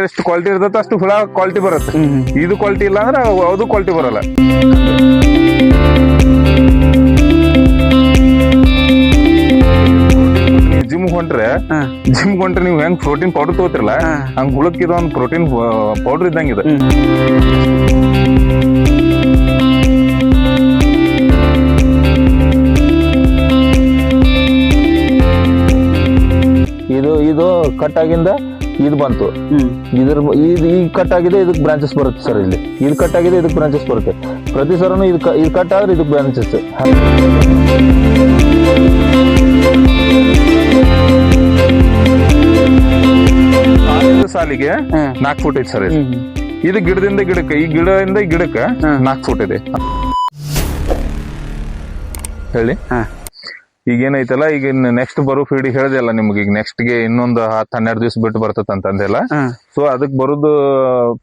ಎಷ್ಟು ಕ್ವಾಲಿಟಿ ಇರ್ತೈತೆ ಅಷ್ಟು ಹುಳ ಕ್ವಾಲಿಟಿ ಬರುತ್ತೆ. ಇದು ಕ್ವಾಲಿಟಿ ಇಲ್ಲ ಅಂದ್ರೆ ಅದು ಕ್ವಾಲಿಟಿ ಬರಲ್ಲ. ಜಿಮ್ ಹೊಂಟ್ರೆ ನೀವು ಹೆಂಗ್ ಪ್ರೋಟೀನ್ ಪೌಡರ್ ತಗೋತಿರಲ್ಲ ಹಂಗ್ ಹುಳಕ್ ಇದೊಂದು ಪ್ರೋಟೀನ್ ಪೌಡರ್ ಇದ್ದಂಗಿದೆ. ಇದು ಕಟ್ ಆಗಿಂದ ಇದು ಬಂತು. ಈಗ ಕಟ್ ಆಗಿದೆ, ಇದಕ್ಕೆ ಬ್ರಾಂಚಸ್ ಬರುತ್ತೆ ಸರ್. ಇಲ್ಲಿ ಇದು ಕಟ್ ಆಗಿದೆ, ಇದಕ್ಕೆ ಬ್ರಾಂಚಸ್ ಬರುತ್ತೆ. ಪ್ರತಿ ಸರನು ಇದು ಕಟ್ ಆದ್ರೆ ಇದಕ್ಕೆ ಬ್ರಾಂಚಸ್. ಸಾಲಿಗೆ 4 ಫೂಟ್ ಐತಿ ಸರ್. ಇದು ಗಿಡದಿಂದ ಗಿಡಕ್ಕೆ, ಈ ಗಿಡದಿಂದ ಗಿಡಕ್ಕೆ 4 ಫೂಟ್ ಇದೆ ಹೇಳಿ. ಈಗ ಏನೈತಲ್ಲ, ಈಗ ನೆಕ್ಸ್ಟ್ ಬರೋ ಫೀಡ್ ಹೇಳಿದೆ ಅಲ್ಲ ನಿಮ್ಗೆ, ಈಗ ನೆಕ್ಸ್ಟ್ ಗೆ ಇನ್ನೊಂದು 10-12 ದಿವಸ ಬಿಟ್ಟು ಬರ್ತದ ಅಂತಂದೆಲ್ಲ. ಸೊ ಅದಕ್ಕೆ ಬರೋದು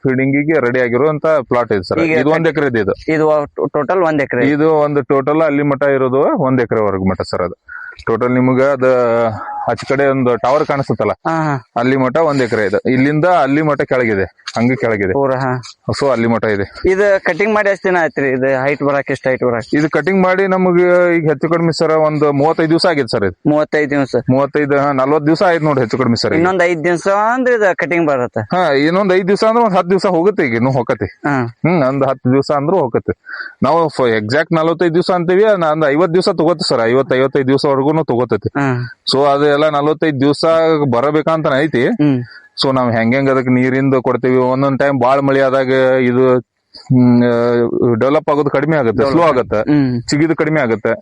ಫೀಡಿಂಗಿಗೆ ರೆಡಿ ಆಗಿರುವಂತ ಪ್ಲಾಟ್ ಇದೆ ಸರ್. ಇದು 1 ಎಕರೆ ಇದೆ. ಇದು ಟೋಟಲ್ 1 ಎಕರೆ. ಇದು ಒಂದು ಟೋಟಲ್ ಅಲ್ಲಿ ಮಠ ಇರೋದು 1 ಎಕರೆ ವರ್ಗ ಮಠ ಸರ್. ಅದು ಟೋಟಲ್ ನಿಮ್ಗ ಅದ ಆಚ ಕಡೆ ಒಂದು ಟವರ್ ಕಾಣಿಸುತ್ತಲ್ಲ, ಅಲ್ಲಿ ಮಠ 1 ಎಕರೆ ಇದೆ. ಇಲ್ಲಿಂದ ಅಲ್ಲಿ ಮಠ ಕೆಳಗಿದೆ, ಹಂಗ ಕೆಳಗಿದೆ. ಸೊ ಅಲ್ಲಿ ಮಠ ಇದೆ. ಇದು ಕಟಿಂಗ್ ಮಾಡಿ ಎಷ್ಟು ದಿನ ಆಯ್ತ್ರಿ? ಇದು ಹೈಟ್ ಬರಕ್ ಎಷ್ಟು ಹೈಟ್ ಬರಕ್? ಇದು ಕಟಿಂಗ್ ಮಾಡಿ ನಮ್ಗೆ ಈಗ ಹೆಚ್ಚು ಕಡಿಮೆ ಸರ್ ಒಂದು 35 ದಿವಸ ಆಗಿದೆ ಸರ್. ಇದು 35 ದಿವಸ, 40 ದಿವಸ ಆಯ್ತು ನೋಡಿ ಹೆಚ್ಚು ಕಡಿಮೆ ಸರ್. ಇನ್ನೊಂದ್ 5 ದಿವಸ ಅಂದ್ರೆ ಇದು ಕಟಿಂಗ್ ಬರುತ್ತೆ. ಇನ್ನೊಂದ್ 5 ದಿವಸ ಅಂದ್ರೆ ಒಂದ್ 10 ದಿವಸ ಹೋಗುತ್ತೆ. ಈಗ ಇನ್ನೂ ಹೋಗತ್ತೆ. ಒಂದ್ 10 ದಿವಸ ಅಂದ್ರೂ ಹೋಗತ್ತೆ. ನಾವು ಎಕ್ಸಾಕ್ಟ್ 45 ದಿವಸ ಅಂತೀವಿ, ಒಂದ್ 50 ದಿವಸ ತಗೋತಿ ಸರ್. 50-55 ದಿವಸವರೆಗೂ ತಗೋತೈತಿ. ಸೊ ಅದೆಲ್ಲ 45 ದಿವಸ ಬರಬೇಕಂತ ಐತಿ. ಸೊ ನಾವ್ ಹೆಂಗ್ ಅದಕ್ಕೆ ನೀರಿಂದ ಕೊಡ್ತೀವಿ. ಒಂದೊಂದ್ ಟೈಮ್ ಬಾಳ್ ಮಳಿ ಆದಾಗ ಇದು ಡೆವಲಪ್ ಆಗೋದು ಕಡಿಮೆ ಆಗುತ್ತೆ, ಸ್ಲೋ ಆಗುತ್ತೆ, ಚಿಗಿದು ಕಡಿಮೆ ಆಗುತ್ತೆ.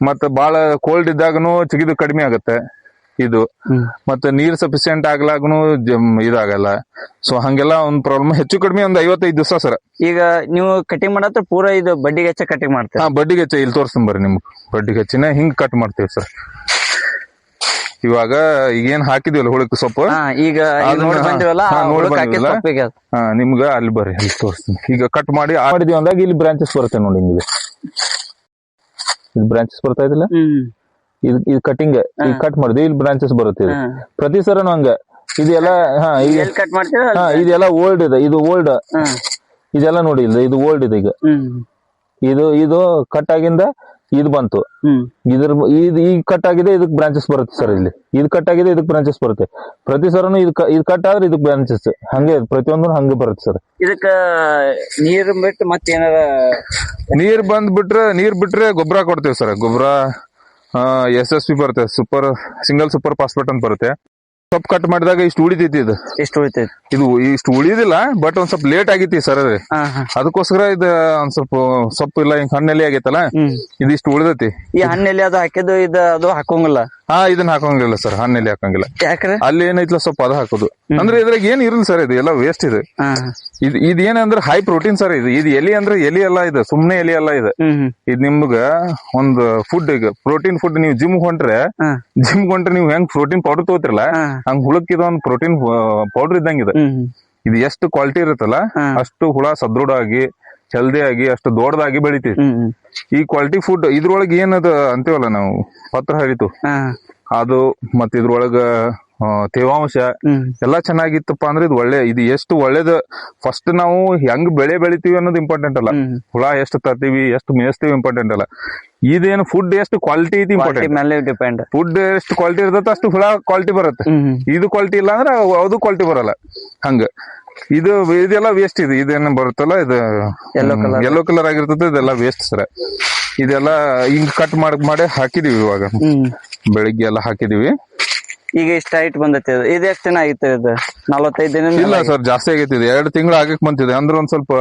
ಮತ್ತೆ ಬಾಳ ಕೋಲ್ಡ್ ಇದ್ದಾಗನು ಚಿಗಿದು ಕಡಿಮೆ ಆಗುತ್ತೆ ಇದು. ಮತ್ತೆ ನೀರ್ ಸಫಿಶಿಯಂಟ್ ಆಗ್ಲಾಗನು ಇದಾಗಲ್ಲ. ಸೊ ಹಂಗೆಲ್ಲ ಒಂದ್ ಪ್ರಾಬ್ಲಮ್. ಹೆಚ್ಚು ಕಡಿಮೆ ಒಂದ್ 55 ದಿವಸ ಸರ್. ಈಗ ನೀವು ಕಟಿಂಗ್ ಮಾಡತ್ರ ಪೂರಾ ಇದು ಬಡ್ಡಿಗೆ ಹೆಚ್ಚ ಕಟಿಂಗ್ ಮಾಡ್ತೀವಿ? ಬಡ್ಡಿಗೆ ಹೆಚ್ಚ ಇಲ್ಲಿ ತೋರಿಸ್ತೀನಿ ಬರ್ರಿ. ನಿಮ್ಗೆ ಬಡ್ಡಿಗೆ ಹೆಚ್ಚಿನ ಹಿಂಗ್ ಕಟ್ ಮಾಡ್ತೀವಿ ಸರ್. ಇವಾಗ ಈಗೇನ್ ಹಾಕಿದಿವಲ್ಲ ಹುಳಕ್ ಸೊಪ್ಪು, ಈಗ ನಿಮ್ಗ ಅಲ್ಲಿ ಬರ್ರಿ, ಅಲ್ಲಿ ತೋರಿಸ್ತೀನಿ. ಈಗ ಕಟ್ ಮಾಡಿದೀವಿ ಅಂದಾಗ ಇಲ್ಲಿ ಬ್ರಾಂಚಸ್ ಬರುತ್ತೆ ನೋಡಿ. ಹಿಂಗಿದೆ ಇಲ್ಲಿ ಬ್ರಾಂಚಸ್ ಬರ್ತಾ ಇದಿಲ್ಲ. ಇದು ಕಟಿಂಗ್ ಈಗ ಕಟ್ ಮಾಡಿದ್ವಿ, ಇಲ್ಲಿ ಬ್ರಾಂಚಸ್ ಬರುತ್ತೆ. ಇದು ಪ್ರತಿ ಸರನು ಹಂಗ. ಇದೆಲ್ಲ ಇದೆಲ್ಲ ಓಲ್ಡ್ ಇದೆ. ಇದು ಓಲ್ಡ್ ಇದೆಲ್ಲ ನೋಡಿ. ಇದು ಓಲ್ಡ್ ಇದೆ. ಈಗ ಇದು ಕಟ್ ಆಗಿಂದ ಇದು ಬಂತು. ಈಗ ಕಟ್ ಆಗಿದೆ, ಇದಕ್ಕೆ ಬ್ರಾಂಚಸ್ ಬರುತ್ತೆ ಸರ್. ಇಲ್ಲಿ ಇದು ಕಟ್ ಆಗಿದೆ, ಇದಕ್ಕೆ ಬ್ರಾಂಚಸ್ ಬರುತ್ತೆ. ಪ್ರತಿ ಸರನು ಇದು ಕಟ್ ಆದ್ರೆ ಇದಕ್ಕೆ ಬ್ರಾಂಚಸ್. ಹಂಗೆ ಪ್ರತಿಯೊಂದು ಹಂಗೆ ಬರುತ್ತೆ ಸರ್. ಇದಕ್ಕ ನೀರ್ ಬಿಟ್ಟು ಮತ್ತೆ ಏನಾರ ನೀರ್ ಬಿಟ್ರೆ ಗೊಬ್ಬರ ಕೊಡ್ತೇವೆ ಸರ್. ಗೊಬ್ಬರ SSP ಬರುತ್ತೆ, ಸಿಂಗಲ್ ಸೂಪರ್ ಫಾಸ್ಫೇಟ್ ಅಂತ ಬರುತ್ತೆ. ಸೊಪ್ಪು ಕಟ್ ಮಾಡಿದಾಗ ಇಷ್ಟು ಉಳಿತೈತಿ. ಇದು ಇಷ್ಟು ಉಳಿದಿಲ್ಲ, ಬಟ್ ಒಂದ್ ಸ್ವಲ್ಪ ಲೇಟ್ ಆಗೈತಿ ಸರ್. ಅದಕ್ಕೋಸ್ಕರ ಇದು ಒಂದ್ ಸ್ವಲ್ಪ ಸೊಪ್ಪು ಇಲ್ಲ, ಹಿಂಗ್ ಹಣ್ಣೆಲೆ ಆಗೈತಲ್ಲ, ಇದಿಷ್ಟು ಉಳಿದೈತಿ. ಈ ಹಣ್ಣೆಲೆ ಅದು ಹಾಕಿದ್ದು ಅದು ಹಾಕೋಂಗಿಲ್ಲ? ಇದನ್ನ ಹಾಕೋಂಗಿಲ್ಲ ಸರ್, ಹಣ್ಣೆಲೆ ಹಾಕೋಂಗಿಲ್ಲ. ಯಾಕ್ರೆ? ಅಲ್ಲಿ ಏನೈತ್ಲ ಸ್ವಲ್ಪ ಅದು ಹಾಕೋದು. ಅಂದ್ರೆ ಇದ್ರಾಗ ಏನ್ ಇರಲ್ಲ ಸರ್, ಇದು ಎಲ್ಲ ವೇಸ್ಟ್ ಇದೆ. ಇದು ಏನಂದ್ರೆ ಹೈ ಪ್ರೋಟೀನ್ ಸರ್. ಇದು ಎಲಿ ಅಂದ್ರೆ ಎಲಿ ಅಲ್ಲ, ಇದು ಸುಮ್ನೆ ಎಲಿ ಅಲ್ಲ. ಇದು ನಿಮ್ಗ ಒಂದು ಫುಡ್, ಈಗ ಪ್ರೋಟೀನ್ ಫುಡ್. ನೀವು ಜಿಮ್ ಹೊಂಟ್ರೆ ನೀವು ಹೆಂಗ್ ಪ್ರೋಟೀನ್ ಪೌಡರ್ ತಗೋತಿರಲ್ಲ ಹಂಗ್ ಹುಳಕ್ ಇದೊಂದು ಪ್ರೋಟೀನ್ ಪೌಡರ್ ಇದ್ದಂಗಿದೆ. ಇದು ಎಷ್ಟು ಕ್ವಾಲಿಟಿ ಇರುತ್ತಲ್ಲ ಅಷ್ಟು ಹುಳ ಸದೃಢ ಆಗಿ ಹೆಲ್ದಿ ಆಗಿ ಅಷ್ಟು ದೊಡ್ಡದಾಗಿ ಬೆಳಿತೈತಿ. ಈ ಕ್ವಾಲಿಟಿ ಫುಡ್ ಇದ್ರೊಳಗೆ ಏನದ ಅಂತೀವಲ್ಲ ನಾವು, ಪತ್ರ ಹರಿತು ಅದು, ಮತ್ತೆ ಇದ್ರೊಳಗ ತೇವಾಂಶ ಎಲ್ಲಾ ಚೆನ್ನಾಗಿತ್ತಪ್ಪ ಅಂದ್ರೆ ಇದು ಎಷ್ಟು ಒಳ್ಳೇದು. ಫಸ್ಟ್ ನಾವು ಹೆಂಗ್ ಬೆಳೆ ಬೆಳಿತೀವಿ ಅನ್ನೋದು ಇಂಪಾರ್ಟೆಂಟ್ ಅಲ್ಲ, ಹುಳ ಎಷ್ಟು ತರ್ತೀವಿ, ಎಷ್ಟು ಮೇಯಿಸ್ತೀವಿ ಇಂಪಾರ್ಟೆಂಟ್ ಅಲ್ಲ. ಇದೇನು ಫುಡ್ ಎಷ್ಟು ಕ್ವಾಲಿಟಿ ಐತಿ ಇಂಪಾರ್ಟೆಂಟ್. ಫುಡ್ ಎಷ್ಟು ಕ್ವಾಲಿಟಿ ಇರ್ತೈತೆ ಅಷ್ಟು ಹುಳ ಕ್ವಾಲಿಟಿ ಬರುತ್ತೆ. ಇದು ಕ್ವಾಲಿಟಿ ಇಲ್ಲ ಅಂದ್ರೆ ಅದು ಕ್ವಾಲಿಟಿ ಬರಲ್ಲ. ಹಂಗ ಇದೆಲ್ಲ ವೇಸ್ಟ್. ಇದೇನು ಬರುತ್ತಲ್ಲ, ಇದು ಯೆಲ್ಲೋ ಕಲರ್ ಆಗಿರ್ತದೆ, ಇದೆಲ್ಲ ವೇಸ್ಟ್ ಸರ್. ಇದೆಲ್ಲ ಹಿಂಗ್ ಕಟ್ ಮಾಡಿ ಹಾಕಿದೀವಿ. ಇವಾಗ ಬೆಳಿಗ್ಗೆ ಎಲ್ಲ ಹಾಕಿದೀವಿ. ಈಗ ಇಷ್ಟ ಹೈಟ್ ಬಂದೈತಿ. ಇದು ಎಷ್ಟು ದಿನ ಆಗಿತ್ತು? ಇದು 45 ದಿನ ಇಲ್ಲ ಸರ್, ಜಾಸ್ತಿ ಆಗೈತಿ. 2 ತಿಂಗಳು ಆಗಕ್ ಬಂತಿದೆ. ಅಂದ್ರೆ ಒಂದ್ ಸ್ವಲ್ಪ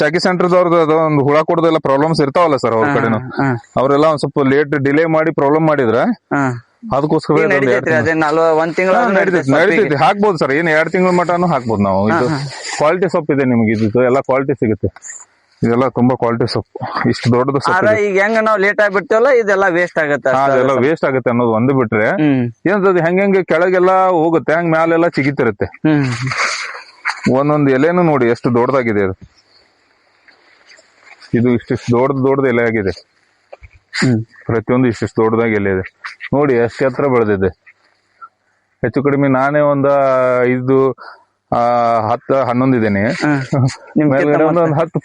ಚಾಕಿ ಸೆಂಟರ್ದವ್ರದ್ದು ಒಂದು ಹುಳ ಕೊಡೋದೆಲ್ಲ ಪ್ರಾಬ್ಲಮ್ಸ್ ಇರ್ತಾವಲ್ಲ ಸರ್ ಅವ್ರ ಕಡೆನು. ಅವರೆಲ್ಲ ಒಂದ್ ಸ್ವಲ್ಪ ಡಿಲೇ ಮಾಡಿ ಪ್ರಾಬ್ಲಮ್ ಮಾಡಿದ್ರೆ ಅದಕ್ಕೋಸ್ಕರ ನಡೀತೈತಿ, ಹಾಕ್ಬೋದು ಸರ್. ಏನ್ 2 ತಿಂಗಳ ಮಟನು ಹಾಕ್ಬೋದು ನಾವು. ಇದು ಕ್ವಾಲಿಟಿ ಸೊಪ್ಪು ಇದೆ ನಿಮ್ಗೆ. ಇದು ಎಲ್ಲ ಕ್ವಾಲಿಟಿ ಸಿಗುತ್ತೆ. ಇದೆಲ್ಲ ತುಂಬಾ ಕ್ವಾಲಿಟಿ ಸೊಪ್ಪು. ಇಷ್ಟು ದೊಡ್ಡದು ಸೊಪ್ಪು. ಈಗ ಹೆಂಗ ನಾವು ಲೇಟ್ ಆಗ್ಬಿಡ್ತೀವಲ್ಲ, ಇದೆಲ್ಲ ವೇಸ್ಟ್ ಆಗುತ್ತೆ. ಅದೆಲ್ಲ ವೇಸ್ಟ್ ಆಗುತ್ತೆ ಅನ್ನೋದು ಒಂದು ಬಿಟ್ರೆ ಏನಂತದ, ಹೆಂಗೆ ಕೆಳಗೆಲ್ಲ ಹೋಗುತ್ತೆ, ಹಂಗ ಮ್ಯಾಲೆಲ್ಲ ಚಿಗಿತಿರುತ್ತೆ. ಒಂದೊಂದು ಎಲೆನು ನೋಡಿ ಎಷ್ಟು ದೊಡ್ಡದಾಗಿದೆ. ಇದು ಇಷ್ಟಿಷ್ಟು ದೊಡ್ಡದು ಎಲೆ ಆಗಿದೆ. ಪ್ರತಿಯೊಂದು ಇಷ್ಟಿಷ್ಟು ದೊಡ್ಡದಾಗಿ ಎಲೆ ಇದೆ ನೋಡಿ. ಎಷ್ಟು ಎತ್ತರ ಬೆಳೆದಿದೆ. ಹೆಚ್ಚು ಕಡಿಮೆ ನಾನೇ ಒಂದು 10-11 ಇದೀನಿ. ಮೇಲ್ಗಡೆ ಒಂದು 10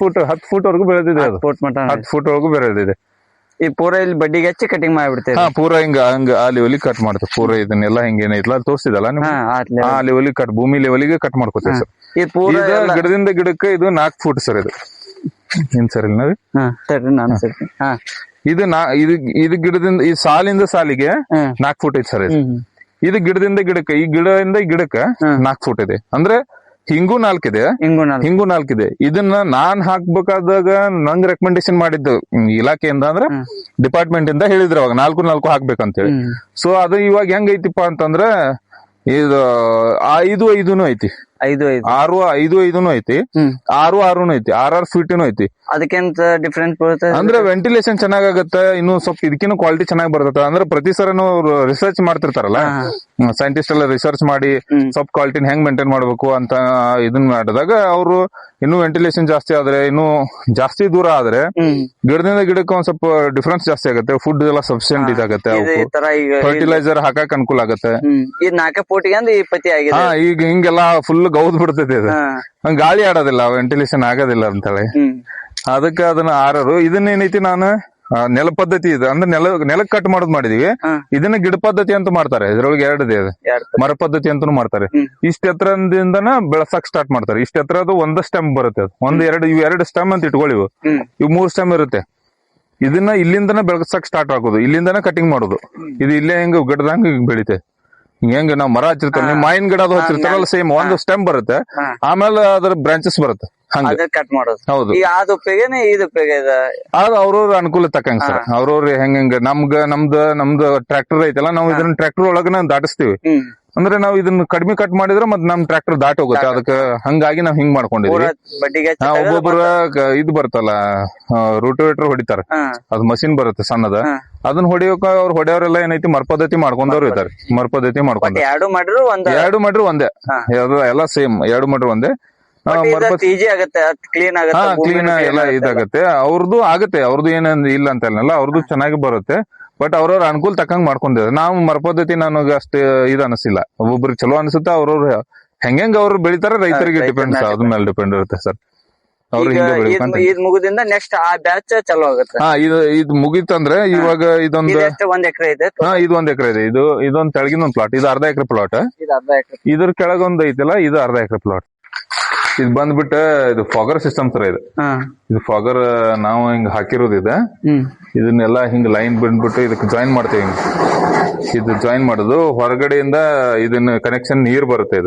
ಫೂಟ್ ವರೆಗೂ ಬೆಳೆದಿದೆ ಅದು. 10 ಫೂಟ್ ವರೆಗೂ ಬೆಳೆದಿದೆ. ಈ ಪೂರ ಇಲ್ಲಿ ಬಡ್ಡಿಗೆ ಹಚ್ಚಿ ಕಟಿಂಗ್ ಮಾಡ್ಬಿಡ್ತೇವೆ. ಹಾ, ಪೂರಾ ಹಂಗ ಆ ಲೆವೆಲ್ ಕಟ್ ಮಾಡ್ತೇವೆ. ಪೂರಾ ಇದನ್ನೆಲ್ಲ ಹಿಂಗೇನೈತ್ಲ ತೋರಿಸಿದಲ್ಲ ಆ ಲೆವೆಲ್ ಕಟ್, ಭೂಮಿ ಲೆವೆಲ್ಗೆ ಕಟ್ ಮಾಡ್ಕೋತೇವೆ ಸರ್. ಈ ಪೂರ ಈಗ ಗಿಡದಿಂದ ಗಿಡಕ್ಕೆ ಇದು 4 ಫೂಟ್ ಸರ್. ಇದು ಏನ್ ಸರ್ ಇಲ್ಲ ಇದು ಗಿಡದಿಂದ ಈ ಸಾಲಿಂದ ಸಾಲಿಗೆ 4 ಫೂಟ್ ಐತಿ ಸರ್. ಇದು ಗಿಡದಿಂದ ಗಿಡಕ್ಕೆ, ಈ ಗಿಡದಿಂದ ಗಿಡಕ್ಕೆ 4 ಫೂಟ್ ಇದೆ. ಅಂದ್ರೆ ಹಿಂಗೂ 4 ಇದೆ, ಹಿಂಗೂ 4 ಇದೆ. ಇದನ್ನ ನಾನ್ ಹಾಕ್ಬೇಕಾದಾಗ ನಂಗ್ ರೆಕಮೆಂಡೇಶನ್ ಮಾಡಿದ್ದು ಇಲಾಖೆಯಿಂದ, ಅಂದ್ರೆ ಡಿಪಾರ್ಟ್ಮೆಂಟ್ ಇಂದ ಹೇಳಿದ್ರು ಅವಾಗ 4 ಹಾಕ್ಬೇಕಂತೇಳಿ. ಸೊ ಅದು ಇವಾಗ ಹೆಂಗ್ ಐತಿಪ್ಪ ಅಂತಂದ್ರ ಇದು 5 ಐತಿ, 6 ಐತಿ, 6 ಐತಿ, 6 ಫೀಟ್ನು ಐತಿ. ಅದಕ್ಕೆಂತ ಡಿಫ್ರೆಂಟ್ ಬರುತ್ತೆ ಅಂದ್ರೆ ವೆಂಟಿಲೇಷನ್ ಚೆನ್ನಾಗತ್ತೆ. ಇನ್ನು ಸ್ವಲ್ಪ ಇದಕ್ಕಿನ್ನು ಕ್ವಾಲಿಟಿ ಚೆನ್ನಾಗಿ ಬರ್ತದೆ. ಅಂದ್ರೆ ಪ್ರತಿ ಸರನು ರಿಸರ್ಚ್ ಮಾಡ್ತಿರ್ತಾರಲ್ಲ ಸೈಂಟಿಸ್ಟ್ ಎಲ್ಲ, ರಿಸರ್ಚ್ ಮಾಡಿ ಸ್ವಲ್ಪ ಕ್ವಾಲಿಟಿನ ಹೆಂಗ್ ಮೇಂಟೈನ್ ಮಾಡ್ಬೇಕು ಅಂತ ಇದನ್ನ ಮಾಡಿದಾಗ ಅವರು ಇನ್ನು ವೆಂಟಿಲೇಷನ್ ಜಾಸ್ತಿ ಆದ್ರೆ, ಇನ್ನು ಜಾಸ್ತಿ ದೂರ ಆದ್ರೆ ಗಿಡದಿಂದ ಗಿಡಕ್ಕೆ ಒಂದ್ ಸ್ವಲ್ಪ ಡಿಫ್ರೆನ್ಸ್ ಜಾಸ್ತಿ ಆಗುತ್ತೆ. ಫುಡ್ ಎಲ್ಲ ಸಫಿಶಿಯಂಟ್ ಇದಾಗತ್ತೆ. ಫರ್ಟಿಲೈಸರ್ ಹಾಕಕ್ ಅನುಕೂಲ ಆಗತ್ತೆ. ಈ 4 ಫೂಟಿಗೆ 20 ಆಗಿದೆ. ಹಾ, ಈಗ ಹಿಂಗೆಲ್ಲ ಫುಲ್ ಗೌದ್ ಬಿಡ್ತೈತಿ ಅದು. ಹಂಗ ಗಾಳಿ ಆಡೋದಿಲ್ಲ, ವೆಂಟಿಲೇಷನ್ ಆಗೋದಿಲ್ಲ ಅಂತೇಳಿ ಅದಕ್ಕೆ ಅದನ್ನ 6. ಇದನ್ನೇನೈತಿ ನಾನು ನೆಲ ಪದ್ಧತಿ ಇದೆ, ಅಂದ್ರೆ ನೆಲಕ್ ಕಟ್ ಮಾಡೋದ್ ಮಾಡಿದೀವಿ. ಇದನ್ನ ಗಿಡ ಪದ್ಧತಿ ಅಂತ ಮಾಡ್ತಾರೆ. ಇದ್ರೊಳಗೆ 2 ಇದೆ, ಮರ ಪದ್ಧತಿ ಅಂತಾನು ಮಾಡ್ತಾರೆ. ಇಷ್ಟ ಎತ್ತರದಿಂದನ ಬೆಳಸಕ್ ಸ್ಟಾರ್ಟ್ ಮಾಡ್ತಾರೆ. ಇಷ್ಟ ಎತ್ತರದು ಒಂದು ಸ್ಟೆಮ್ ಬರುತ್ತೆ. ಅದು 2 ಸ್ಟೆಮ್ ಅಂತ ಇಟ್ಕೊಳ್ಳಿ. ಇವು 3 ಸ್ಟೆಮ್ ಇರುತ್ತೆ. ಇದನ್ನ ಇಲ್ಲಿಂದನ ಬೆಳಸಕ್ ಸ್ಟಾರ್ಟ್ ಆಗೋದು, ಇಲ್ಲಿಂದನ ಕಟಿಂಗ್ ಮಾಡೋದು. ಇದು ಇಲ್ಲೇ ಹೆಂಗ ಗಿಡದಂಗ ಬೆಳಿತೆ. ಹೆಂಗ ನಾವ್ ಮರ ಹಚ್ಚಿರ್ತಾರ, ನಿಮ್ ಮಾವಿನ ಗಿಡ ಅದು ಹಚ್ಚಿರ್ತಾರಲ್ಲ, ಸೇಮ್ ಒಂದು ಸ್ಟೆಮ್ ಬರುತ್ತೆ, ಆಮೇಲೆ ಅದ್ರ ಬ್ರಾಂಚಸ್ ಬರುತ್ತೆ. ಹಂಗ ಕಟ್ ಮಾಡೋದು. ಹೌದು, ಅದು ಉಪಯೋಗನೇ ಇದು ಉಪಯೋಗ ಇದೆ. ಅದು ಅವ್ರವ್ರ ಅನುಕೂಲ ತಕ್ಕಂಗ ಸರ್. ಅವ್ರವ್ರ ಹೆಂಗ ನಮ್ದು ಟ್ರ್ಯಾಕ್ಟರ್ ಐತಲ್ಲ, ನಾವು ಇದನ್ನ ಟ್ರ್ಯಾಕ್ಟರ್ ಒಳಗನ ದಾಟಿಸ್ತೀವಿ. ಅಂದ್ರೆ ನಾವು ಇದನ್ನ ಕಡಿಮೆ ಕಟ್ ಮಾಡಿದ್ರೆ ಮತ್ ನಮ್ ಟ್ರ್ಯಾಕ್ಟರ್ ದಾಟಿ ಹೋಗುತ್ತೆ. ಅದಕ್ಕೆ ಹಂಗಾಗಿ ನಾವ್ ಹಿಂಗ್ ಮಾಡ್ಕೊಂಡಿದ್ವಿ. ಒಬ್ಬೊಬ್ಬರ ಇದು ಬರ್ತಲ್ಲ, ರೋಟೋವೇಟರ್ ಹೊಡಿತಾರ, ಅದು ಮಷಿನ್ ಬರುತ್ತೆ ಸಣ್ಣದ. ಅದನ್ನ ಹೊಡಿಯೋಕ ಅವ್ರು ಹೊಡೆಯವರೆಲ್ಲ ಏನೈತಿ ಮರ ಪದ್ಧತಿ ಮಾಡ್ಕೊಂಡವ್ರು ಇದಾರೆ. ಮರ ಪದ್ಧತಿ ಮಾಡ್ಕೊಂಡ್ 2 ಮಾಡ್ರು ಒಂದೇ, ಎಲ್ಲ ಸೇಮ್. 2 ಮಾಡ್ರು ಒಂದೇ. ಕ್ಲೀನ್ ಎಲ್ಲ ಇದಾಗತ್ತೆ. ಅವ್ರದ್ದು ಆಗತ್ತೆ, ಅವ್ರದ್ದು ಇಲ್ಲ ಅಂತ ಹೇಳಲ್ಲ, ಅವ್ರದ್ದು ಚೆನ್ನಾಗಿ ಬರುತ್ತೆ. ಬಟ್ ಅವ್ರವ್ರ ಅನುಕೂಲ ತಕ್ಕಂಗ್ ಮಾಡ್ಕೊಂಡಿದ್ದಾರೆ. ನಾವು ಮರ ಪದ್ಧತಿ ನನಗೆ ಅಷ್ಟು ಇದು ಅನಿಸಿಲ್ಲ. ಒಬ್ಬೊಬ್ರಿಗೆ ಚಲೋ ಅನ್ಸುತ್ತೆ. ಅವ್ರವ್ರು ಹೆಂಗ್ ಅವ್ರು ಬೆಳಿತಾರ ರೈತರಿಗೆ ಡಿಪೆಂಡ್ಸ್, ಅದ್ರ ಮೇಲೆ ಡಿಪೆಂಡ್ ಇರುತ್ತೆ ಸರ್. ಅವ್ರು ಹಿಂಗೆ ಬೆಳಿಬೇಕಂತ. ಮುಗಿದಿಂದ ನೆಕ್ಸ್ಟ್ ಆ ಬ್ಯಾಚ್ ಚಲೋ ಆಗುತ್ತೆ. ಇದು ಮುಗಿತಂದ್ರೆ ಇವಾಗ ಇದೊಂದು 1 ಎಕರೆ ಇದೆ. ಇದು 1 ಎಕರೆ ಇದೆ. ಇದೊಂದ್ ತೆಳಗಿನ ಒಂದು ಪ್ಲಾಟ್. ಇದು 1/2 ಎಕರೆ ಪ್ಲಾಟ್. ಇದ್ರ ಕೆಳಗೊಂದ್ ಐತಿಲ್ಲ, ಇದು 1/2 ಎಕರೆ ಪ್ಲಾಟ್. ಇದು ಬಂದ್ಬಿಟ್ಟ ಇದು ಫಾಗರ್ ಸಿಸ್ಟಮ್ ತರ ಇದೆ. ಇದು ಫಾಗರ್ ನಾವು ಹಿಂಗ್ ಹಾಕಿರೋದು ಇದೆ. ಇದನ್ನೆಲ್ಲ ಹಿಂಗ್ ಲೈನ್ ಬಂದ್ಬಿಟ್ಟು ಇದಕ್ಕೆ ಜಾಯಿನ್ ಮಾಡ್ತೇವೆ. ಇದು ಜಾಯಿನ್ ಮಾಡೋದು ಹೊರಗಡೆಯಿಂದ ಇದನ್ನ ಕನೆಕ್ಷನ್ ನೀರ್ ಬರುತ್ತೆ.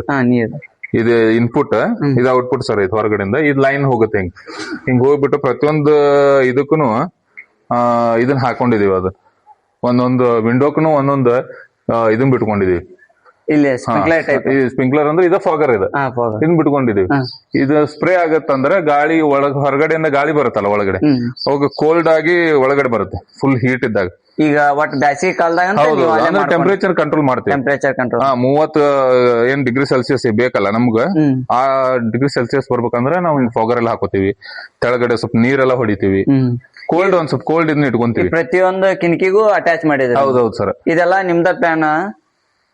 ಇದು ಇನ್ಪುಟ್, ಇದು ಔಟ್ಪುಟ್ ಸರ್. ಇದು ಹೊರಗಡೆಯಿಂದ ಇದು ಲೈನ್ ಹೋಗುತ್ತೆ. ಹಿಂಗ್ ಹೋಗ್ಬಿಟ್ಟು ಪ್ರತಿಯೊಂದು ಇದಕ್ಕೂನು ಇದನ್ನ ಹಾಕೊಂಡಿದೀವಿ. ಅದು ಒಂದೊಂದು ವಿಂಡೋಕ್ಕೂ ಒಂದೊಂದು ಇದನ್ ಬಿಟ್ಕೊಂಡಿದೀವಿ. ಸ್ಪ್ರಿಂಕ್ಲರ್ ಅಂದ್ರೆ ಇದು ಫಾಗರ್ ಇದೆ. ಇದನ್ ಬಿಟ್ಕೊಂಡಿದೀವಿ. ಇದು ಸ್ಪ್ರೇ ಆಗತ್ತಂದ್ರೆ ಗಾಳಿ ಹೊರಗಡೆಯಿಂದ ಗಾಳಿ ಬರುತ್ತಲ್ಲ ಒಳಗಡೆ, ಅವಾಗ ಕೋಲ್ಡ್ ಆಗಿ ಒಳಗಡೆ ಬರುತ್ತೆ ಫುಲ್ ಹೀಟ್ ಇದ್ದಾಗ. ಈಗ ಒಟ್ಟು ಬ್ಯಾಸಿಗೆ ಕಾಲದಾಗ ಟೆಂಪರೇಚರ್ ಕಂಟ್ರೋಲ್ ಮಾಡ್ತೀವಿ. 30 ಡಿಗ್ರಿ ಸೆಲ್ಸಿಯಸ್ ಬೇಕಲ್ಲ ನಮ್ಗ. ಆ ಡಿಗ್ರಿ ಸೆಲ್ಸಿಯಸ್ ಬರ್ಬೇಕಂದ್ರೆ ನಾವು ಫಾಗರ್ ಎಲ್ಲ ಹಾಕೋತೀವಿ. ಕೆಳಗಡೆ ಸ್ವಲ್ಪ ನೀರೆಲ್ಲ ಹೊಡಿತೀವಿ. ಕೋಲ್ಡ್ ಒಂದ್ ಸ್ವಲ್ಪ ಕೋಲ್ಡ್ ಇದನ್ನ ಇಟ್ಕೊಂತೀವಿ. ಪ್ರತಿಯೊಂದು ಕಿಟಕಿಗೂ ಅಟ್ಯಾಚ್ ಮಾಡಿದ್ರೆ. ಹೌದೌದು ಸರ್. ಇದೆಲ್ಲ ನಿಮ್ದ ಪ್ಲಾನ್?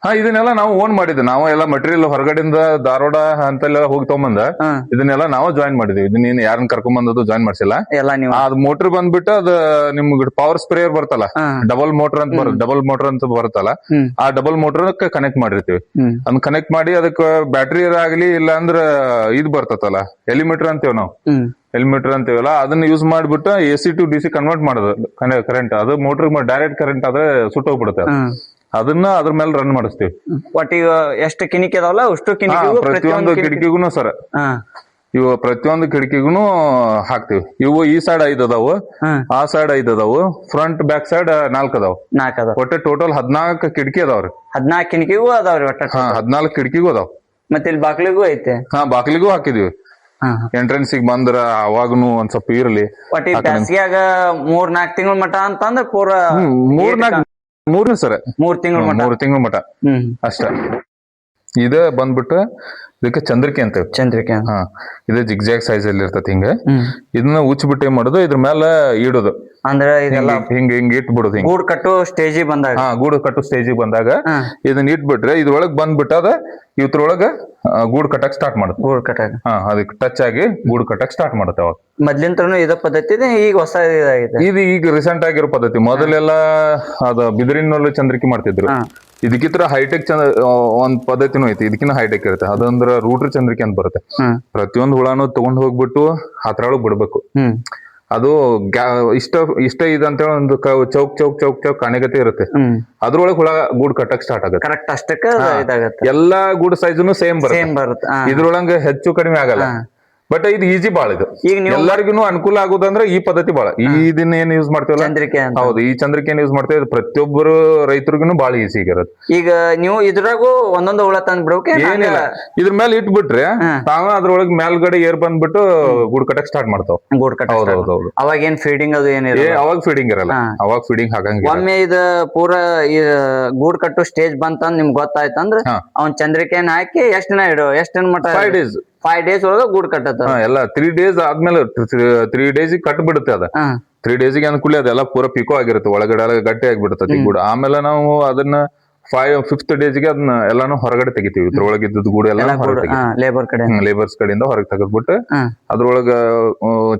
ಇದನ್ನೆಲ್ಲ ನಾವು ಓನ್ ಮಾಡಿದ್ವಿ. ನಾವು ಎಲ್ಲ ಮಟೀರಿಯಲ್ ಹೊರಗಡೆಯಿಂದ ಧಾರವಾಡ ಅಂತೆಲ್ಲ ಹೋಗಿ ತಗೊಂಬಂದ ಇದನ್ನೆಲ್ಲ ನಾವು ಜಾಯಿನ್ ಮಾಡಿದ್ವಿ. ಇದನ್ನ ಯಾರನ್ನ ಕರ್ಕೊಂಡ್ ಬಂದದ್ದು ಜಾಯಿನ್ ಮಾಡ್ಸಿಲ್ಲ. ಅದ್ ಮೋಟರ್ ಬಂದ್ಬಿಟ್ಟು ಅದ ನಿಮ್ಗೆ ಪವರ್ ಸ್ಪ್ರೇಯರ್ ಬರ್ತಲ್ಲ, ಡಬಲ್ ಮೋಟರ್ ಅಂತ ಬರುತ್ತಲ್ಲ, ಆ ಡಬಲ್ ಮೋಟರ್ ಕನೆಕ್ಟ್ ಮಾಡಿರ್ತೀವಿ. ಅದನ್ನ ಕನೆಕ್ಟ್ ಮಾಡಿ ಅದಕ್ಕೆ ಬ್ಯಾಟ್ರಿ ಆಗ್ಲಿ ಇಲ್ಲ ಅಂದ್ರ ಇದು ಬರ್ತತಲ್ಲ ಎಲಿಮೀಟರ್ ಅಂತೀವಿ ನಾವು. ಎಲಿಮೀಟರ್ ಅಂತೀವಲ್ಲ, ಅದನ್ನ ಯೂಸ್ ಮಾಡ್ಬಿಟ್ಟು AC to DC ಕನ್ವರ್ಟ್ ಮಾಡೋದು ಕರೆಂಟ್. ಅದು ಮೋಟರ್ ಡೈರೆಕ್ಟ್ ಕರೆಂಟ್ ಆದ್ರೆ ಸುಟ್ಟೋಗ್ಬಿಡುತ್ತೆ. ಅದನ್ನ ಅದ್ರ ಮೇಲೆ ರನ್ ಮಾಡಿಸ್ತೀವಿ. ಒಟ್ಟಿಗೆ ಎಷ್ಟು ಕಿಣಿಕೆ ಅದಾವಲ್ಲ ಅಷ್ಟು ಪ್ರತಿಯೊಂದು ಕಿಟಕಿಗೂ ಸರ್. ಇವು ಪ್ರತಿಯೊಂದು ಕಿಟಕಿಗೂ ಹಾಕ್ತಿವಿ. ಇವು ಈ ಸೈಡ್ 5 ಅದಾವು, ಆ ಸೈಡ್ 5 ಅದಾವು, ಫ್ರಂಟ್ ಬ್ಯಾಕ್ ಸೈಡ್ 4 ಅದಾವು. ಒಟ್ಟೆ ಟೋಟಲ್ 14 ಕಿಟಕಿ ಅದಾವ್ರಿ. 14 ಕಿಟಕಿಗೂ ಅದಾವ್ರಿ ಒಟ್ಟ? 14 ಕಿಟಕಿಗೂ ಅದಾವ್. ಮತ್ತೆ ಇಲ್ಲಿ ಬಾಕ್ಲಿಗೂ ಐತೆ? ಬಾಕ್ಲಿಗೂ ಹಾಕಿದೀವಿ. ಎಂಟ್ರೆನ್ಸಿಗೆ ಬಂದ್ರ ಅವಾಗನು ಒಂದ್ ಸ್ವಲ್ಪ ಇರ್ಲಿ. ಒಟ್ಟಿ ಬ್ಯಾಸಿಗ್ಯಾಗ 3-4 ತಿಂಗಳ ಮಟ ಅಂತಂದ್ರ ಪೂರ 3 ಸರ್. 3 ತಿಂಗಳ ಮಟ ಅಷ್ಟ. ಇದ ಬಂದ್ಬಿಟ್ಟು ಇದಕ್ಕೆ ಚಂದ್ರಿಕೆ ಅಂತೇವಿ. ಚಂದ್ರಿಕೆ ಇದು ಜಿಗ್ಜಾಗ್ ಸೈಜ್ ಅಲ್ಲಿ ಇರ್ತತಿ. ಹಿಂಗ ಇದನ್ನ ಉಚ್ಚಿಬಿಟ್ಟು ಏನ್ ಮಾಡೋದು, ಇದ್ರ ಮೇಲೆ ಇಡೋದು. ಅಂದ್ರ ಇದೆಲ್ಲ ಹಿಂಗ ಹಿಂಗ ಇಟ್ಬಿಡುದು ಹಿಂಗ. ಗೂಡ್ ಕಟ್ಟು ಸ್ಟೇಜಿಗೆ ಬಂದಾಗ. ಹಾ, ಗೂಡು ಕಟ್ಟು ಸ್ಟೇಜಿಗೆ ಬಂದಾಗ ಹಾ. ಇದನ್ನ ಇಟ್ಬಿಟ್ರೆ ಇದ್ರೊಳಗ್ ಬಂದ್ಬಿಟ್ಟದ ಇದ್ರೊಳಗ ಗೂಡು ಕಟ್ಟಕ್ ಸ್ಟಾರ್ಟ್ ಮಾಡುತ್ತೆ. ಗೂಡ್ ಕಟ್ಟಾಗ ಹಾ, ಅದಕ್ಕೆ ಟಚ್ ಆಗಿ ಗೂಡು ಕಟ್ಟಕ್ ಸ್ಟಾರ್ಟ್ ಮಾಡುತ್ತೆ ಅವಾಗ. ಮೊದ್ಲಿಂತ್ರನು ಇದ ಪದ್ಧತಿ ಇದೆ, ಈಗ ಹೊಸ ಇದಾಗಿದೆ. ಇದು ಈಗ ರೀಸೆಂಟ್ ಆಗಿರೋ ಪದ್ಧತಿ. ಮೊದಲೆಲ್ಲ ಅದ ಬಿದಿರಿನಲ್ಲಿ ಚಂದ್ರಿಕೆ ಮಾಡ್ತಿದ್ರು. ಹಾ. ಇದಕ್ಕಿಂತ ಹೈಟೆಕ್ ಒಂದ್ ಪದ್ಧತಿನೂ ಐತಿ, ಇದಕ್ಕಿಂತ ಹೈಟೆಕ್ ಇರುತ್ತೆ. ಅದಂದ್ರ ರೂಟ್ರ್ ಚಂದ್ರಿಕೆ ಅಂತ ಬರುತ್ತೆ. ಹ್ಮ್ ಪ್ರತಿಯೊಂದು ಹುಳಾನು ತಗೊಂಡ್ ಹೋಗ್ಬಿಟ್ಟು ಅದ್ರೊಳಗ್ ಬಿಡ್ಬೇಕು. ಹ್ಮ್ ಅದು ಇಷ್ಟ ಇದಂತೇಳಿ ಒಂದು ಚೌಕ್ ಚೌಕ್ ಚೌಕ್ ಚೌಕ್ ಕಾಣೆಗತೆ ಇರುತ್ತೆ. ಹ್ಮ್ ಅದ್ರೊಳಗ್ ಹುಳ ಗೂಡ್ ಕಟ್ಟಕ್ ಸ್ಟಾರ್ಟ್ ಆಗುತ್ತೆ. ಕರೆಕ್ಟ್ ಅಷ್ಟಕ್ಕ ಇದಾಗತ್ತೆ. ಎಲ್ಲಾ ಗೂಡ್ ಸೈಜ್ನು ಸೇಮ್ ಸೇಮ್ ಬರುತ್ತೆ. ಬರುತ್ತೆ. ಇದ್ರೊಳಗ ಹೆಚ್ಚು ಕಡಿಮೆ ಆಗಲ್ಲ. ಬಟ್ ಇದು ಈಜಿ ಬಾಳ. ಇದು ಈಗ ನೀವು ಎಲ್ಲರಿಗೂ ಅನುಕೂಲ ಆಗೋದಂದ್ರೆ ಈ ಪದ್ಧತಿ ಬಾಳ. ಇದನ್ನ ಏನ್ ಯೂಸ್ ಮಾಡ್ತೀವಲ್ಲ, ಚಂದ್ರಿಕೆ ಅಂತ. ಹೌದು, ಈ ಚಂದ್ರಿಕೆ ಏನ್ ಯೂಸ್ ಮಾಡ್ತೇವೆ, ಪ್ರತಿಯೊಬ್ಬರು ರೈತರಿಗೂ ಬಾಳ ಈಸಿ ಆಗಿರುತ್ತೆ. ಈಗ ನೀವು ಇದ್ರಾಗೂ ಒಂದೊಂದು ಹುಳ ತಂದ್ ಬಿಡ್ಬೇಕು. ಏನಿಲ್ಲ, ಇದ್ರ ಮೇಲೆ ಇಟ್ಬಿಟ್ರೆ ತಾವ ಅದ್ರೊಳಗ್ ಮೇಲ್ಗಡೆ ಏರ್ ಬಂದ್ಬಿಟ್ಟು ಗೂಡ್ ಕಟ್ಟಕ್ ಸ್ಟಾರ್ಟ್ ಮಾಡ್ತಾವ. ಗೂಡ್ ಕಟ್ಟ. ಹೌದೌದು. ಅವಾಗ ಏನ್ ಫೀಡಿಂಗ್ ಅದು ಏನಿಲ್ಲ. ಅವಾಗ ಫೀಡಿಂಗ್ ಇರಲ್ಲ. ಅವಾಗ ಫೀಡಿಂಗ್ ಹಾಕಂಗಿಲ್ಲ. ಒಮ್ಮೆ ಇದ ಪೂರಾ ಗೂಡ್ ಕಟ್ಟು ಸ್ಟೇಜ್ ಬಂತಂದ್ ನಿಮ್ಗೆ ಗೊತ್ತಾಯ್ತಂದ್ರ ಅವ್ನ್ ಚಂದ್ರಿಕೆನ ಹಾಕಿ ಎಷ್ಟ್ ದಿನ ಮಟ 5 days 5 days ಒಳಗ ಗೂಡ್ ಕಟ್ಟತ್ತ. ಎಲ್ಲ 3 days ಆದ್ಮೇಲೆ 3 days ಕಟ್ ಬಿಡುತ್ತೆ ಅದ. 3 days ಅನ್ಕೂಲ ಅದೆಲ್ಲ ಪೂರಾ ಪಿಕೋ ಆಗಿರುತ್ತೆ, ಒಳಗಡೆ ಎಲ್ಲ ಗಟ್ಟಿ ಆಗಿಬಿಡುತ್ತೆ ಗೂಡು. ಆಮೇಲೆ ನಾವು ಅದನ್ನ 5th days ಅದನ್ನ ಎಲ್ಲಾನು ಹೊರಗಡೆ ತೆಗಿತೀವಿ. ಇದ್ರೊಳಗೆ ಇದ್ದದ್ ಗೂಡು ಎಲ್ಲ ಲೇಬರ್ ಕಡೆ, ಲೇಬರ್ಸ್ ಕಡೆಯಿಂದ ಹೊರಗೆ ತೆಗೆದ್ಬಿಟ್ಟು ಅದ್ರೊಳಗ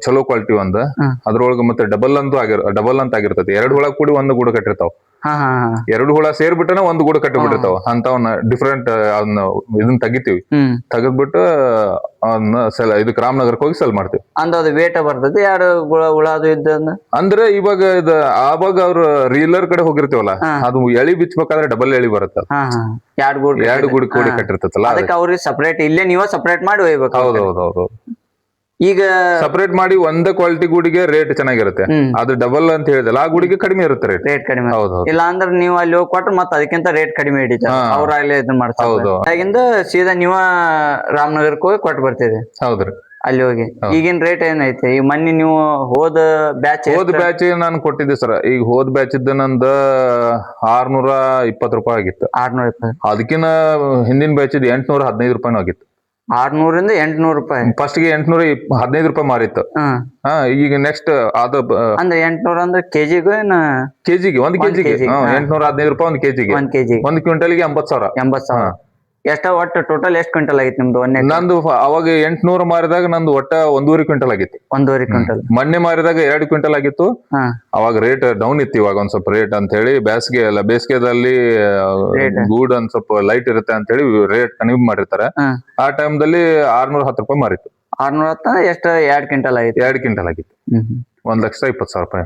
ಚಲೋ ಕ್ವಾಲಿಟಿ ಒಂದ್, ಅದ್ರೊಳಗ ಮತ್ತೆ ಡಬಲ್ ಅಂತ ಆಗಿರ್ತೈತಿ. 2 ಹುಳ ಕೂಡಿ ಒಂದು ಗೂಡು ಕಟ್ಟಿರ್ತಾವ. 2 ಹುಳ ಸೇರ್ಬಿಟ್ಟನ ಒಂದು ಗೂಡು ಕಟ್ಟಿ ಬಿಟ್ಟಿರ್ತಾವ. ಅಂತವನ್ನ ಡಿಫ್ರೆಂಟ್ ಇದನ್ನ ತೆಗಿತೀವಿ. ತೆಗೆದ್ಬಿಟ್ಟು ಅದನ್ನ ಇದಕ್ ರಾಮನಗರಕ್ಕೆ ಹೋಗಿ ಸೆಲ್ ಮಾಡ್ತೀವಿ. ಅಂದ ಅದು ವೇಟ ಬರ್ತೈತಿ 2 ಹುಳ ಅದು ಇದ್ದ. ಅಂದ್ರೆ ಇವಾಗ ಆವಾಗ ಅವ್ರ ರೀಲರ್ ಕಡೆ ಹೋಗಿರ್ತೀವಲ್ಲ, ಅದು ಎಳಿ ಬಿಚ್ಚಬೇಕಾದ್ರೆ ಡಬಲ್ ಎಳಿ ಬರುತ್ತೆ. 2 ಗೂಡು ಕೂಡಿ ಕಟ್ಟಿರ್ತೈತಲ್ಲ, ಅದಕ್ಕೆ ಅವ್ರಿಗೆ ಸಪರೇಟ್, ಇಲ್ಲೇ ನೀವ ಸಪರೇಟ್ ಮಾಡಿ ಒಯ್ಬೇಕು. ಹೌದೌದು. ಈಗ ಸಪರೇಟ್ ಮಾಡಿ ಒಂದೇ ಕ್ವಾಲಿಟಿ ಗೂಡಿಗೆ ರೇಟ್ ಚೆನ್ನಾಗಿರುತ್ತೆ. ಅದು ಡಬಲ್ ಅಂತ ಹೇಳಿದಲ್ಲ, ಆ ಗೂಡಿಗೆ ಕಡಿಮೆ ಇರುತ್ತೆ ರೇಟ್ ಕಡಿಮೆ. ಹೌದು. ಇಲ್ಲ ಅಂದ್ರೆ ನೀವು ಅಲ್ಲಿ ಹೋಗಿ ಕೊಟ್ರೆ ಮತ್ತೆ ಅದಕ್ಕಿಂತ ರೇಟ್ ಕಡಿಮೆ ಹಿಡಿತಾರೆ. ಅವ್ರ ಅಲ್ಲಿ ಇದನ್ನ ಮಾಡ್ತಾರೆ. ಹಾಗಿಂದ ಸೀದಾ ನೀವ ರಾಮನಗರಕ್ಕೆ ಹೋಗಿ ಕೊಟ್ಟು ಬರ್ತೀರಿ. ಹೌದ್ರಿ, ಅಲ್ಲಿ ಹೋಗಿ. ಈಗಿನ ರೇಟ್ ಏನೈತೆ? ಈಗ ಮೊನ್ನೆ ನೀವು ಹೋದ ಬ್ಯಾಚ್ ನಾನು ಕೊಟ್ಟಿದ್ದೆ ಸರ್. ಈಗ ಹೋದ್ ಬ್ಯಾಚ್ ಇದ್ದ ನಂದ 620 ರೂಪಾಯಿ ಆಗಿತ್ತು. 620. ಅದಕ್ಕಿಂತ ಹಿಂದಿನ ಬ್ಯಾಚ್ ಇದ್ 815 ರೂಪಾಯಿನೂ ಆಗಿತ್ತು. 600 800 ರೂಪಾಯಿ. ಫಸ್ಟ್ ಗೆ 815 ರೂಪಾಯಿ ಮಾರಿತ್ತು. ಈಗ ನೆಕ್ಸ್ಟ್ ಅದ ಅಂದ್ರೆ 800 ಅಂದ್ರೆ ಕೆಜಿಗೆ ಕೆಜಿಗೆ 1 ಕೆಜಿಗೆ 815 ರೂಪಾಯಿ 1 ಕೆಜಿಗೆ. 1 ಕೆಜಿ 1 ಕ್ವಿಂಟಲ್ಗೆ 80,000. ಎಷ್ಟ ಒಟ್ಟು ಟೋಟಲ್ ಎಷ್ಟು ಕ್ವಿಂಟಲ್ ಆಗಿತ್ತು ನಿಮ್ದು? ನಂದು ಅವಾಗ 800 ಮಾರಿದಾಗ ನಂದು ಒಟ್ಟ 1.5 ಕ್ವಿಂಟಲ್ ಆಗಿತ್ತು. 1.5 ಕ್ವಿಂಟಲ್. ಮೊನ್ನೆ ಮಾರಿದಾಗ 2 ಕ್ವಿಂಟಲ್ ಆಗಿತ್ತು. ಅವಾಗ ರೇಟ್ ಡೌನ್ ಇತ್ತು. ಇವಾಗ ಒಂದ್ ಸ್ವಲ್ಪ ರೇಟ್ ಅಂತ ಹೇಳಿ ಬೇಸಿಗೆದಲ್ಲಿ ಗೂಡ್ ಒಂದ್ ಸ್ವಲ್ಪ ಲೈಟ್ ಇರುತ್ತೆ ಅಂತ ಹೇಳಿ ರೇಟ್ ಕಡಿಮೆ ಮಾಡಿರ್ತಾರೆ. ಆ ಟೈಮ್ದಲ್ಲಿ 610 ರೂಪಾಯಿ ಮಾರಿತ್ತು. 610 ಎಷ್ಟು? 2 ಕ್ವಿಂಟಲ್ ಆಗಿತ್ತು. 2 ಕ್ವಿಂಟಲ್ ಆಗಿತ್ತು. 1,20,000 ರೂಪಾಯಿ.